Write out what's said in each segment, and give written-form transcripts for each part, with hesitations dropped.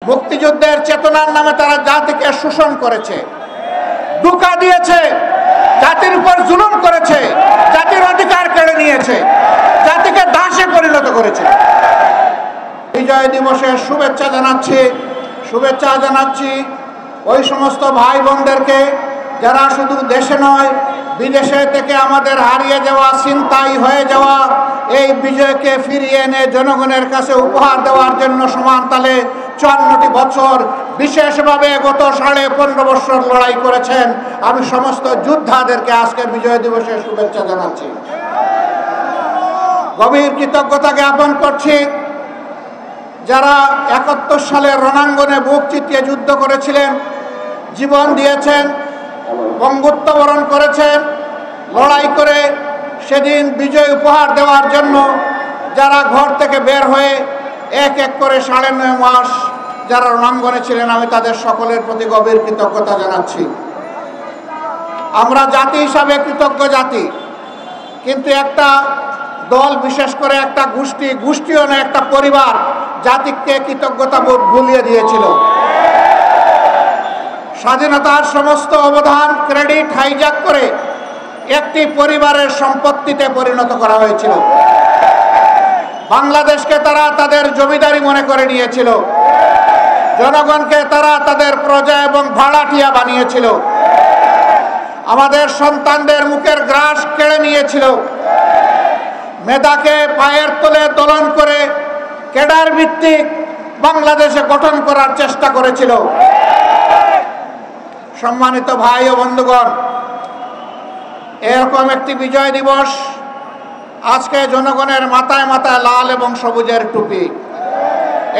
মুক্তিযুদ্ধের চেতনার নামে তারা জাতিকে শোষণ করেছে, ধোঁকা দিয়েছে, জাতির উপর জুলুম করেছে, জাতির অধিকার কেড়ে নিয়েছে, জাতিকে দাসে পরিণত করেছে। বিজয় দিবসের শুভেচ্ছা জানাচ্ছি ওই সমস্ত ভাই বোনদেরকে যারা শুধু দেশে নয় বিদেশে থেকে আমাদের হারিয়ে যাওয়া, ছিনতাই হয়ে যাওয়া এই বিজয়কে ফিরিয়ে এনে জনগণের কাছে উপহার দেওয়ার জন্য সমান তালে 54টি বছর বিশেষভাবে গত 15.5 বছর লড়াই করেছেন। আমি সমস্ত যোদ্ধাদেরকে আজকে বিজয় দিবসের শুভেচ্ছা জানাচ্ছি, গভীর কৃতজ্ঞতা জ্ঞাপন করছি। যারা 71 সালে রণাঙ্গনে বুক চিতিয়ে যুদ্ধ করেছিলেন, জীবন দিয়েছেন, বঙ্গত্ব বরণ করেছেন, লড়াই করে সেদিন বিজয় উপহার দেওয়ার জন্য যারা ঘর থেকে বের হয়ে এক এক করে 9.5 মাস যারা রণাঙ্গনে ছিলেন, আমি তাদের সকলের প্রতি গভীর কৃতজ্ঞতা জানাচ্ছি। আমরা জাতি হিসাবে কৃতজ্ঞ জাতি, কিন্তু একটা দল, বিশেষ করে একটা গোষ্ঠীও না, একটা পরিবার জাতিকে কৃতজ্ঞতা বোধ ভুলিয়ে দিয়েছিল। স্বাধীনতার সমস্ত অবদান, ক্রেডিট হাইজ্যাক করে একটি পরিবারের সম্পত্তিতে পরিণত করা হয়েছিল। বাংলাদেশকে তারা তাদের জমিদারি মনে করে নিয়েছিল, জনগণকে তারা তাদের প্রজা এবং ভাড়াটিয়া বানিয়েছিল, আমাদের সন্তানদের মুখের গ্রাস কেড়ে নিয়েছিল, মেধাকে পায়ের তলে দোলন করে ক্যাডার ভিত্তিক বাংলাদেশে গঠন করার চেষ্টা করেছিল। সম্মানিত ভাই ও বন্ধুগণ, এরকম একটি বিজয় দিবস আজকে জনগণের মাথায় মাথায় লাল এবং সবুজের টুপি।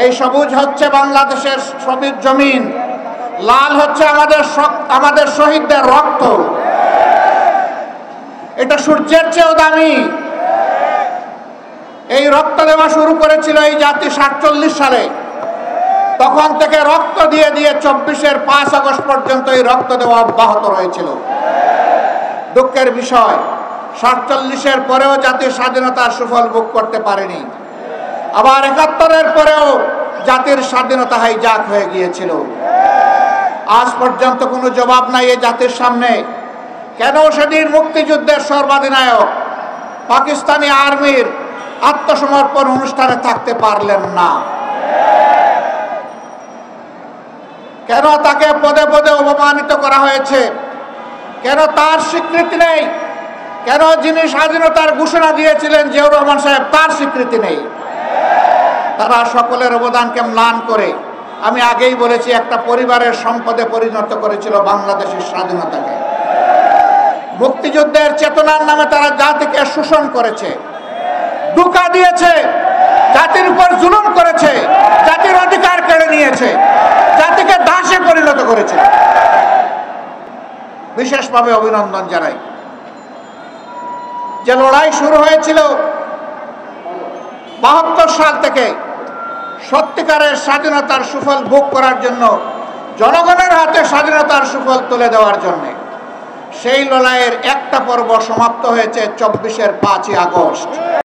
এই সবুজ হচ্ছে বাংলাদেশের সবুজ জমিন, লাল হচ্ছে আমাদের শহীদদের রক্ত। এটা সূর্যের চেয়েও দামি। এই রক্ত দেওয়া শুরু করেছিল এই জাতি 47 সালে। তখন থেকে রক্ত দিয়ে দিয়ে 24-এর 5 আগস্ট পর্যন্ত এই রক্ত দেওয়া অব্যাহত রয়েছিল। দুঃখের বিষয়, 47-এর পরেও জাতির স্বাধীনতার সুফল ভোগ করতে পারেনি। আবার 71-এর পরেও জাতির স্বাধীনতা হাইজ্যাক হয়ে গিয়েছিল। আজ পর্যন্ত কোনো জবাব নাই এই জাতির সামনে, কেন সেদিন মুক্তিযুদ্ধের সর্বাধিনায়ক পাকিস্তানি আর্মির আত্মসমর্পণ অনুষ্ঠানে থাকতে পারলেন না? কেন তাকে পদে পদে অপমানিত করা হয়েছে? কেন তার স্বীকৃতি নেই? কেন যিনি স্বাধীনতার ঘোষণা দিয়েছিলেন জিয়াউর রহমান সাহেব, তার স্বীকৃতি নেই? তারা সকলের অবদানকে ম্লান করে, আমি আগেই বলেছি, একটা পরিবারের সম্পদে পরিণত করেছিল বাংলাদেশের স্বাধীনতাকে। মুক্তিযুদ্ধের চেতনার নামে তারা জাতিকে শোষণ করেছে, ধোঁকা দিয়েছে, জাতির উপর জুলুম করেছে, জাতির অধিকার কেড়ে নিয়েছে, জাতিকে দাসে পরিণত করেছে। বিশেষভাবে অভিনন্দন জানাই যে লড়াই শুরু হয়েছিল 72 সাল থেকে সত্যিকারের স্বাধীনতার সুফল ভোগ করার জন্য, জনগণের হাতে স্বাধীনতার সুফল তুলে দেওয়ার জন্য। সেই লড়াইয়ের একটা পর্ব সমাপ্ত হয়েছে 24-এর 5ই আগস্ট।